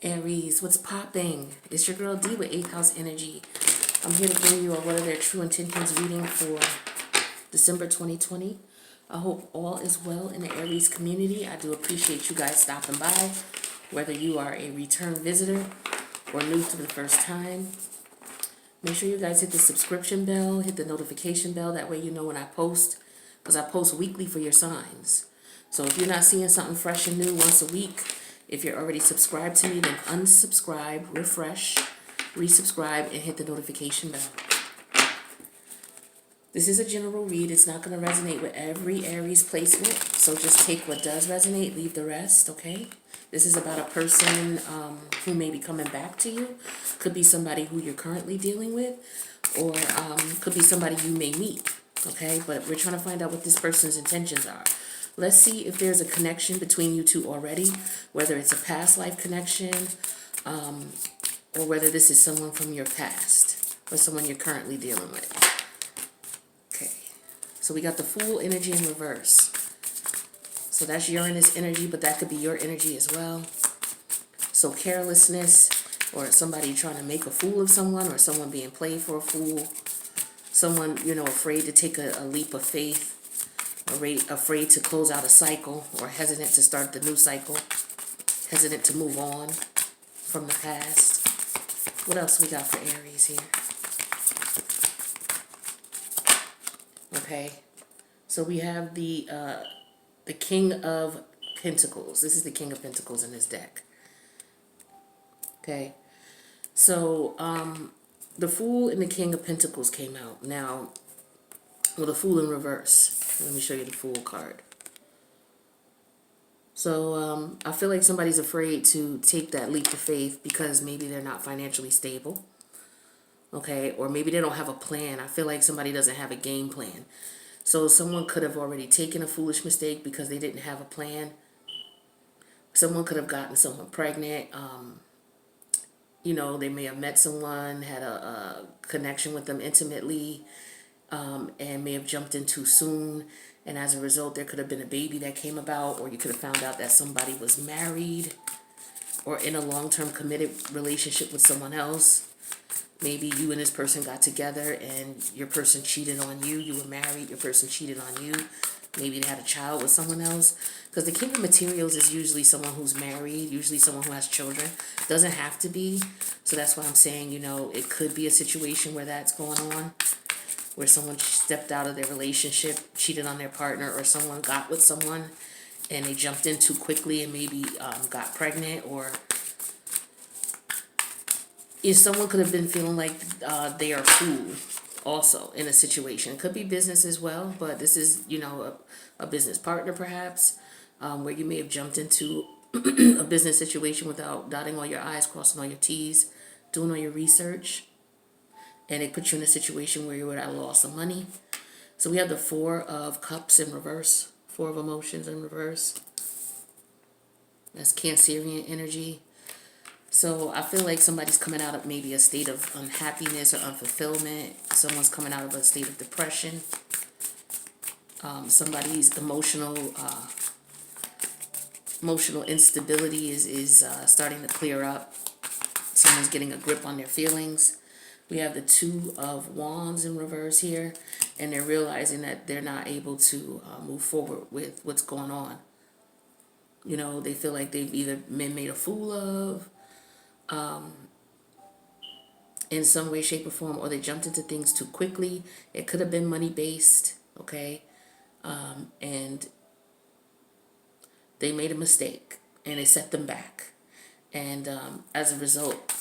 Aries, what's popping? It's your girl D with 8th house energy. I'm here to bring you a what are their true intentions reading for December 2020. I hope all is well in the Aries community. I do appreciate you guys stopping by, whether you are a return visitor or new for the first time. Make sure you guys hit the subscription bell, hit the notification bell. That way you know when I post, because I post weekly for your signs. So if you're not seeing something fresh and new once a week, if you're already subscribed to me, then unsubscribe, refresh, resubscribe, and hit the notification bell. This is a general read. It's not going to resonate with every Aries placement, so just take what does resonate, leave the rest, okay? This is about a person who may be coming back to you. Could be somebody who you're currently dealing with, or could be somebody you may meet, okay? But we're trying to find out what this person's intentions are. Let's see if there's a connection between you two already, whether it's a past life connection, or whether this is someone from your past, or someone you're currently dealing with. Okay, so we got the Fool energy in reverse. So that's Uranus energy, but that could be your energy as well. So carelessness, or somebody trying to make a fool of someone, or someone being played for a fool. Someone, afraid to take a leap of faith, afraid to close out a cycle, or hesitant to start the new cycle, hesitant to move on from the past. What else we got for Aries here? Okay, so we have the King of Pentacles. This is the King of Pentacles in this deck. Okay, so the Fool and the King of Pentacles came out. Now, well, the Fool in reverse. Let me show you the Fool card. So I feel like somebody's afraid to take that leap of faith because maybe they're not financially stable. Okay, or maybe they don't have a plan. I feel like somebody doesn't have a game plan. So someone could have already taken a foolish mistake because they didn't have a plan. Someone could have gotten someone pregnant. They may have met someone, had a connection with them intimately, and may have jumped in too soon. And as a result, there could have been a baby that came about, or you could have found out that somebody was married or in a long-term committed relationship with someone else. Maybe you and this person got together and your person cheated on you. You were married, your person cheated on you. Maybe they had a child with someone else. Because the King of Materials is usually someone who's married, usually someone who has children. Doesn't have to be. So that's why I'm saying, it could be a situation where that's going on, where someone stepped out of their relationship, cheated on their partner, or someone got with someone and they jumped in too quickly and maybe got pregnant, or if someone could have been feeling like they are fooled also in a situation. It could be business as well, but this is, a business partner perhaps, where you may have jumped into a business situation without dotting all your I's, crossing all your T's, doing all your research. And it puts you in a situation where you would have lost some money. So we have the Four of Cups in reverse, Four of Emotions in reverse. That's Cancerian energy. So I feel like somebody's coming out of maybe a state of unhappiness or unfulfillment. Someone's coming out of a state of depression. Somebody's emotional instability is starting to clear up. Someone's getting a grip on their feelings. We have the Two of Wands in reverse here, and they're realizing that they're not able to move forward with what's going on. They feel like they've either been made a fool of, in some way, shape, or form, or they jumped into things too quickly. It could have been money-based, okay? And they made a mistake, and it set them back. And as a result,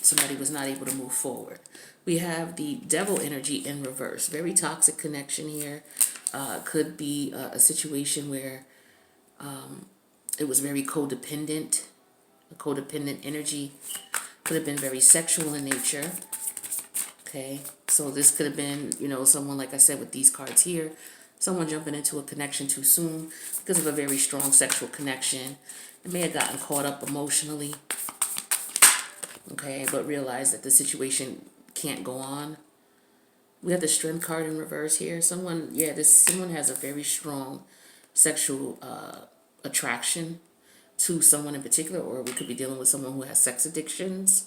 somebody was not able to move forward. We have the Devil energy in reverse. Very toxic connection here. Could be a situation where it was very codependent. A codependent energy. Could have been very sexual in nature. Okay, so this could have been, someone, like I said, with these cards here, someone jumping into a connection too soon because of a very strong sexual connection. It may have gotten caught up emotionally. Okay, but realize that the situation can't go on. We have the Strength card in reverse here. Someone has a very strong sexual attraction to someone in particular, or we could be dealing with someone who has sex addictions.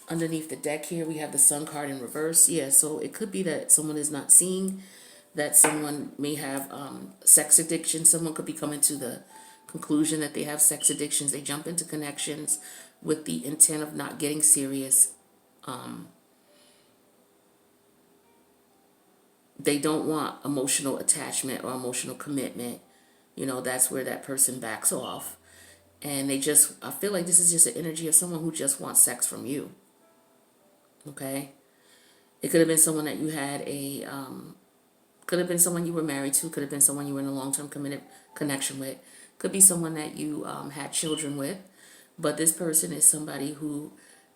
Underneath the deck here, we have the Sun card in reverse. Yeah, so it could be that someone is not seeing that someone may have sex addiction. Someone could be coming to the conclusion that they have sex addictions. They jump into connections with the intent of not getting serious. They don't want emotional attachment or emotional commitment. You know, that's where that person backs off. And they just, I feel like this is just an energy of someone who just wants sex from you. Okay? It could have been someone that you had could have been someone you were married to, could have been someone you were in a long-term committed connection with, could be someone that you had children with, but this person is somebody who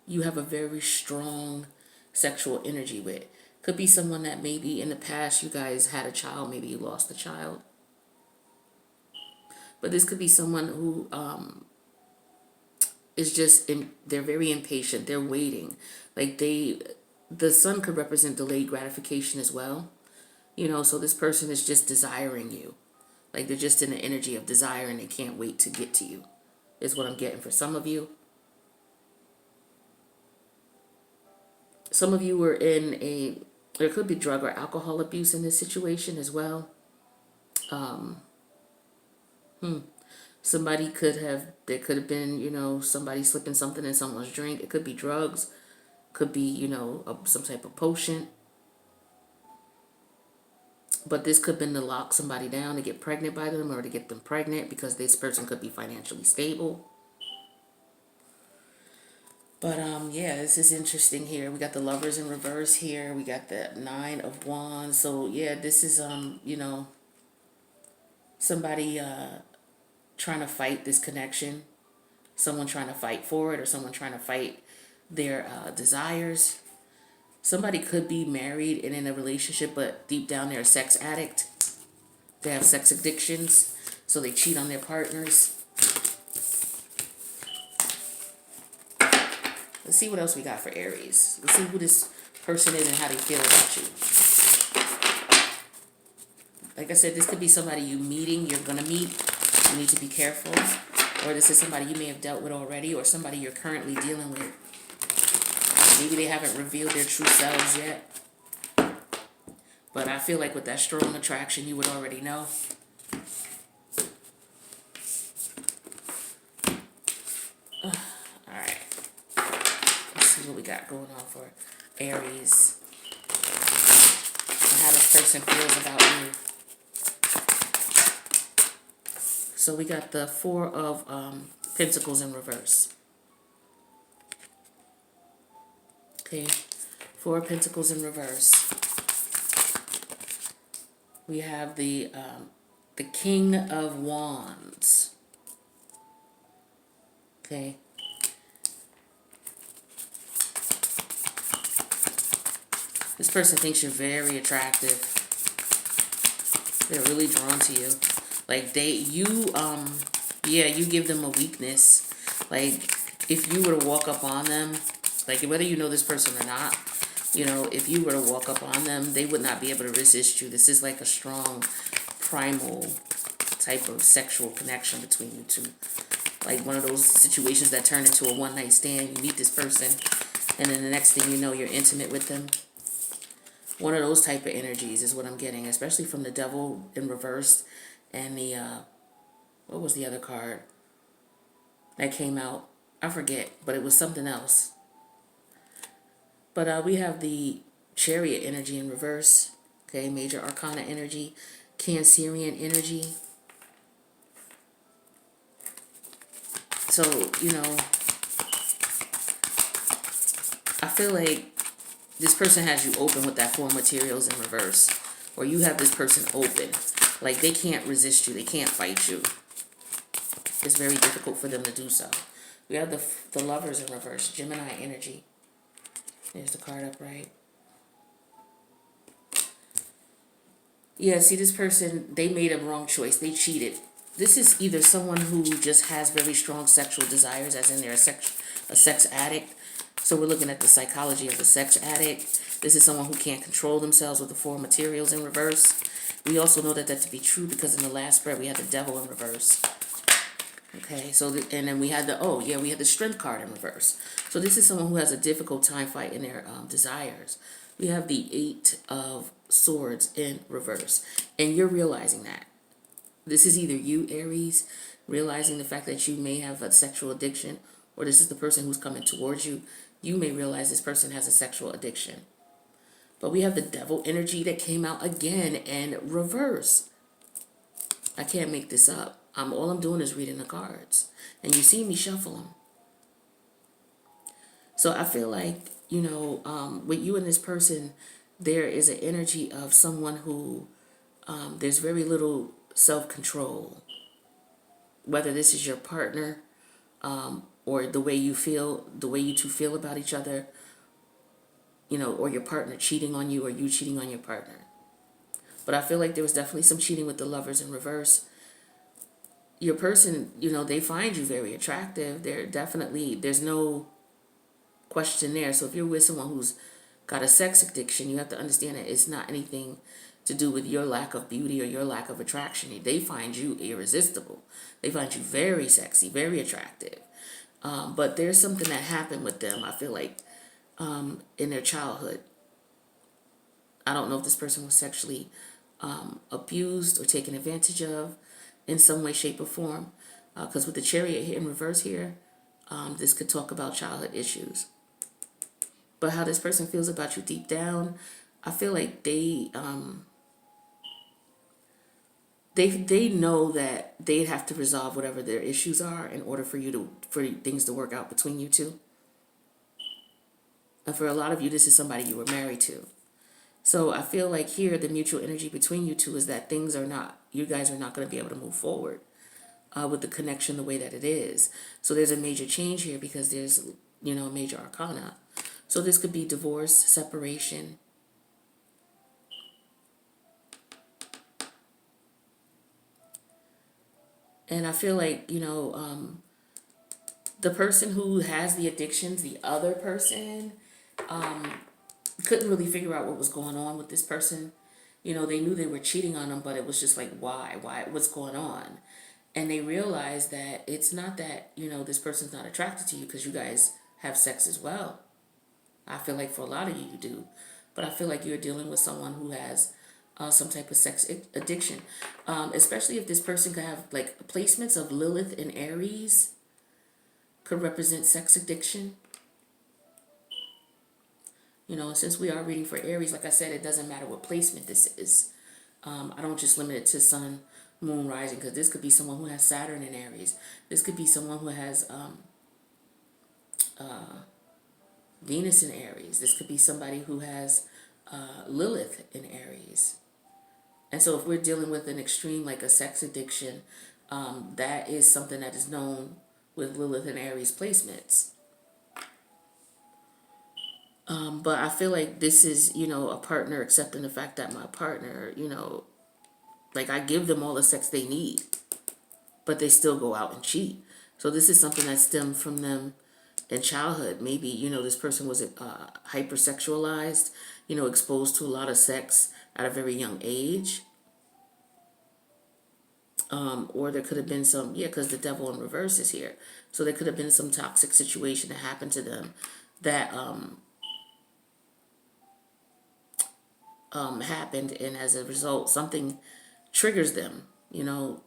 you have a very strong sexual energy with. Could be someone that maybe in the past you guys had a child, maybe you lost a child. But this could be someone who is just, they're very impatient, they're waiting. Like the sun could represent delayed gratification as well. You know, so this person is just desiring you. Like they're just in the energy of desire and they can't wait to get to you, is what I'm getting for some of you. Some of you were there could be drug or alcohol abuse in this situation as well. Somebody there could have been, you know, somebody slipping something in someone's drink. It could be drugs, could be, you know, some type of potion. But this could have been to lock somebody down, to get pregnant by them, or to get them pregnant, because this person could be financially stable. But yeah, this is interesting here. We got the Lovers in reverse here. We got the Nine of Wands. So yeah, this is you know, somebody trying to fight this connection. Someone trying to fight for it, or someone trying to fight their desires. Somebody could be married and in a relationship, but deep down they're a sex addict. They have sex addictions, so they cheat on their partners. Let's see what else we got for Aries. Let's see who this person is and how they feel about you. Like I said, this could be somebody you're gonna meet. You need to be careful. Or this is somebody you may have dealt with already, or somebody you're currently dealing with. Maybe they haven't revealed their true selves yet. But I feel like with that strong attraction, you would already know. Alright. Let's see what we got going on for Aries. And how this person feels about you. So we got the Four of Pentacles in reverse. Okay, Four of Pentacles in reverse. We have the King of Wands. Okay. This person thinks you're very attractive. They're really drawn to you. Like you give them a weakness. Like if you were to walk up on them, like whether you know this person or not, you know, if you were to walk up on them, they would not be able to resist you. This is like a strong, primal type of sexual connection between you two. Like one of those situations that turn into a one-night stand. You meet this person, and then the next thing you know, you're intimate with them. One of those type of energies is what I'm getting, especially from the Devil in reverse and the, what was the other card that came out? I forget, but it was something else. But we have the Chariot energy in reverse. Okay, Major Arcana energy, Cancerian energy. So, you know, I feel like this person has you open with that Four Materials in reverse. Or you have this person open. Like they can't resist you. They can't fight you. It's very difficult for them to do so. We have the Lovers in reverse, Gemini energy. There's the card upright. Yeah, see this person, they made a wrong choice. They cheated. This is either someone who just has very strong sexual desires, as in they're a sex addict. So we're looking at the psychology of the sex addict. This is someone who can't control themselves with the Four Materials in reverse. We also know that to be true because in the last spread we had the Devil in reverse. Okay, so and then we had we had the Strength card in reverse. So this is someone who has a difficult time fighting their desires. We have the Eight of Swords in reverse, and you're realizing that. This is either you, Aries, realizing the fact that you may have a sexual addiction, or this is the person who's coming towards you. You may realize this person has a sexual addiction. But we have the Devil energy that came out again in reverse. I can't make this up. All I'm doing is reading the cards. And you see me shuffle them. So I feel like, with you and this person, there is an energy of someone who there's very little self-control. Whether this is your partner or the way you two feel about each other, or your partner cheating on you or you cheating on your partner. But I feel like there was definitely some cheating with the Lovers in reverse. Your person, they find you very attractive. There's no question there. So if you're with someone who's got a sex addiction, you have to understand that it's not anything to do with your lack of beauty or your lack of attraction. They find you irresistible. They find you very sexy, very attractive. But there's something that happened with them, I feel like, in their childhood. I don't know if this person was sexually abused or taken advantage of in some way, shape, or form. Because with the Chariot here in reverse here, this could talk about childhood issues. But how this person feels about you deep down, I feel like they know that they'd have to resolve whatever their issues are in order for things to work out between you two. And for a lot of you, this is somebody you were married to. So I feel like here the mutual energy between you two is that you guys are not going to be able to move forward with the connection the way that it is. So there's a major change here because there's, a major arcana. So this could be divorce, separation. And I feel like, the person who has the addictions, the other person, couldn't really figure out what was going on with this person. They knew they were cheating on them, but it was just like, why, what's going on? And they realized that it's not that, this person's not attracted to you because you guys have sex as well. I feel like for a lot of you, you do. But I feel like you're dealing with someone who has some type of sex addiction. Especially if this person could have like placements of Lilith and Aries could represent sex addiction. Since we are reading for Aries, like I said, it doesn't matter what placement this is. I don't just limit it to Sun, Moon, Rising, because this could be someone who has Saturn in Aries. This could be someone who has Venus in Aries. This could be somebody who has Lilith in Aries. And so if we're dealing with an extreme, like a sex addiction, that is something that is known with Lilith and Aries placements. But I feel like this is, a partner accepting the fact that my partner, like I give them all the sex they need, but they still go out and cheat. So this is something that stemmed from them in childhood. Maybe, this person was hypersexualized, exposed to a lot of sex at a very young age. Or there could have been some, because the Devil in reverse is here. So there could have been some toxic situation that happened to them that happened, and as a result, something triggers them.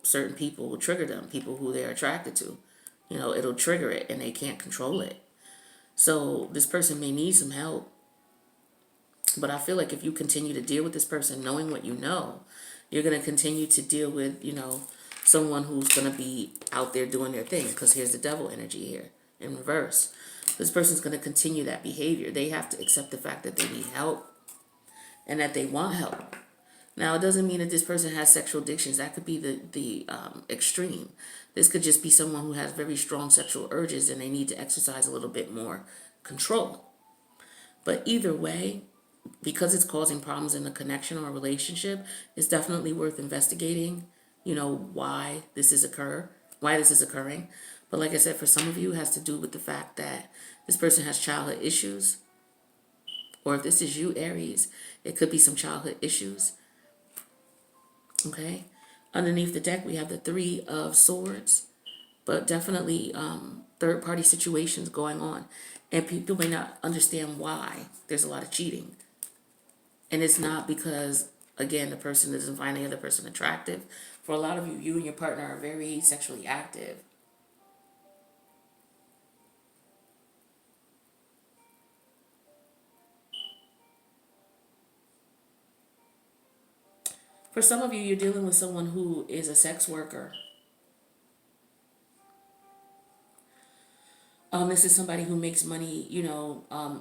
Certain people will trigger them, people who they're attracted to. It'll trigger it and they can't control it. So this person may need some help. But I feel like if you continue to deal with this person knowing what you know, you're going to continue to deal with, someone who's going to be out there doing their thing. Because here's the Devil energy here in reverse. This person's going to continue that behavior. They have to accept the fact that they need help and that they want help. Now, it doesn't mean that this person has sexual addictions. That could be the extreme. This could just be someone who has very strong sexual urges and they need to exercise a little bit more control. But either way, because it's causing problems in the connection or a relationship, it's definitely worth investigating, why this is occurring. But like I said, for some of you, it has to do with the fact that this person has childhood issues. Or if this is you, Aries, it could be some childhood issues. Okay? Underneath the deck, we have the Three of Swords. but definitely third-party situations going on. And people may not understand why there's a lot of cheating. And it's not because, again, the person doesn't find the other person attractive. For a lot of you, you and your partner are very sexually active. For some of you, you're dealing with someone who is a sex worker. This is somebody who makes money,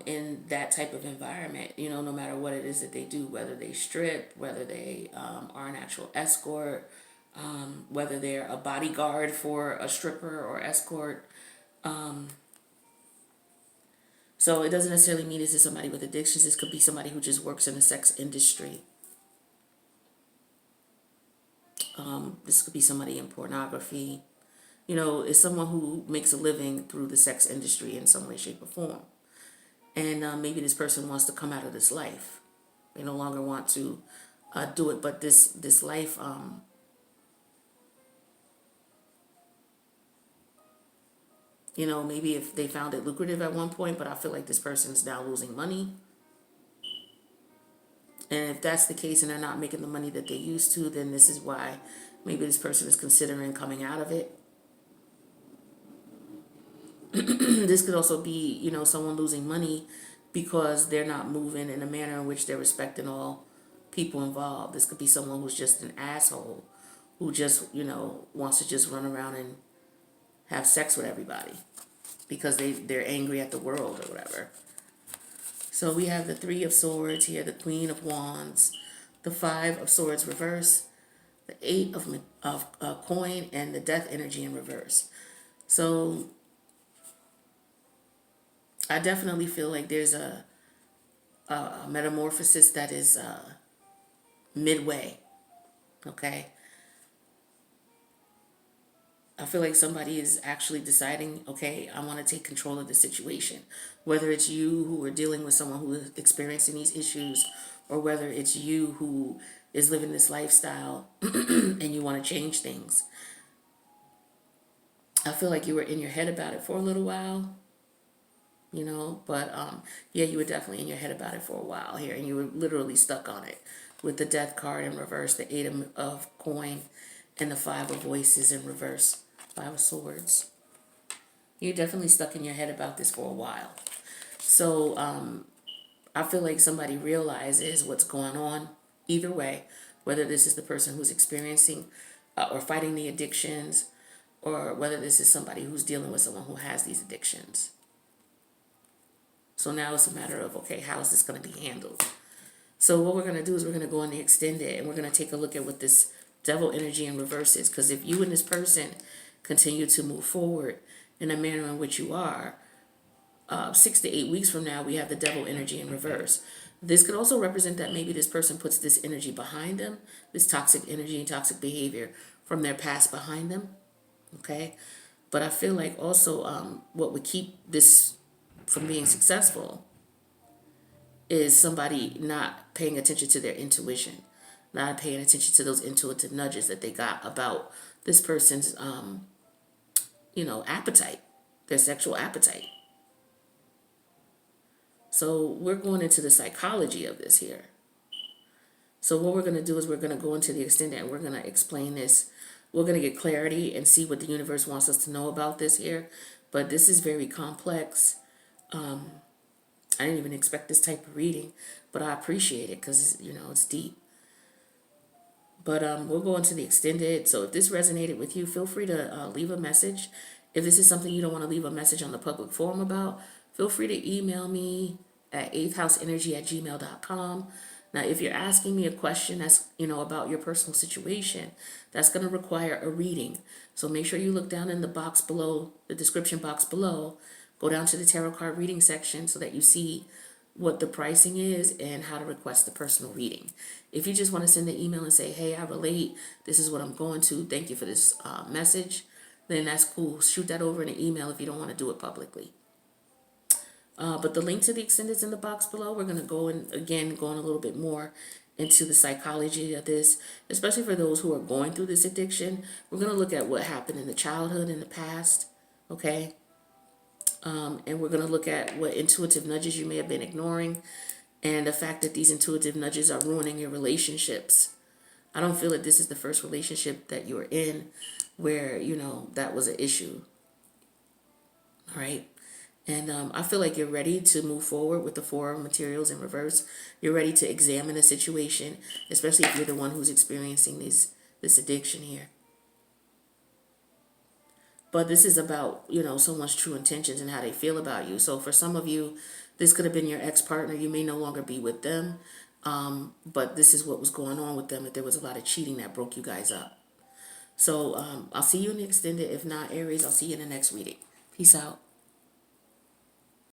in that type of environment, no matter what it is that they do, whether they strip, whether they are an actual escort, whether they're a bodyguard for a stripper or escort. So it doesn't necessarily mean this is somebody with addictions. This could be somebody who just works in the sex industry. This could be somebody in pornography. Is someone who makes a living through the sex industry in some way, shape, or form. And maybe this person wants to come out of this life. They no longer want to do it, but this life, maybe if they found it lucrative at one point, but I feel like this person is now losing money. And if that's the case and they're not making the money that they used to, then this is why maybe this person is considering coming out of it. This could also be, someone losing money because they're not moving in a manner in which they're respecting all people involved. This could be someone who's just an asshole who just, wants to just run around and have sex with everybody because they're angry at the world or whatever. So we have the Three of Swords here, the Queen of Wands, the Five of Swords reverse, the Eight of Coin, and the Death energy in reverse. So I definitely feel like there's a metamorphosis that is midway, okay? I feel like somebody is actually deciding, okay, I want to take control of the situation. Whether it's you who are dealing with someone who is experiencing these issues, or whether it's you who is living this lifestyle and you want to change things. I feel like you were in your head about it for a little while, but yeah, you were definitely in your head about it for a while here, and you were literally stuck on it with the Death card in reverse, the Eight of Coin, and the Five of Voices in reverse. Five of Swords. You're definitely stuck in your head about this for a while. So I feel like somebody realizes what's going on either way, whether this is the person who's experiencing or fighting the addictions, or whether this is somebody who's dealing with someone who has these addictions. So now it's a matter of, okay, how is this going to be handled? So what we're going to do is we're going to go on the extended, and we're going to take a look at what this Devil energy in reverse is. Because if you and this person continue to move forward in a manner in which you are, 6 to 8 weeks from now, we have the Devil energy in reverse. This could also represent that maybe this person puts this energy behind them, this toxic energy and toxic behavior from their past behind them, okay? But I feel like also what would keep this from being successful is somebody not paying attention to their intuition, not paying attention to those intuitive nudges that they got about this person's, appetite, their sexual appetite. So we're going into the psychology of this here. So what we're going to do is we're going to go into the extended and we're going to explain this. We're going to get clarity and see what the universe wants us to know about this here. But this is very complex. I didn't even expect this type of reading, but I appreciate it because, it's deep. But we'll go into the extended. So if this resonated with you, feel free to leave a message. If this is something you don't want to leave a message on the public forum about, feel free to email me at eighthhouseenergy@gmail.com. Now, if you're asking me a question that's, about your personal situation, that's going to require a reading. So make sure you look down in the box below, the description box below, go down to the tarot card reading section so that you see what the pricing is and how to request the personal reading. If you just want to send an email and say, hey, I relate, this is what I'm going to, thank you for this message, then that's cool. Shoot that over in an email if you don't want to do it publicly. But the link to the extendeds in the box below, we're going to go in a little bit more into the psychology of this, especially for those who are going through this addiction. We're going to look at what happened in the childhood, in the past, okay? And we're going to look at what intuitive nudges you may have been ignoring, and the fact that these intuitive nudges are ruining your relationships. I don't feel that this is the first relationship that you're in where, you know, that was an issue. All right. And I feel like you're ready to move forward with the Four of Materials in reverse. You're ready to examine a situation, especially if you're the one who's experiencing this addiction here. But this is about, you know, someone's true intentions and how they feel about you. So for some of you, this could have been your ex-partner. You may no longer be with them. But this is what was going on with them. If there was a lot of cheating that broke you guys up. So I'll see you in the extended. If not, Aries, I'll see you in the next reading. Peace out.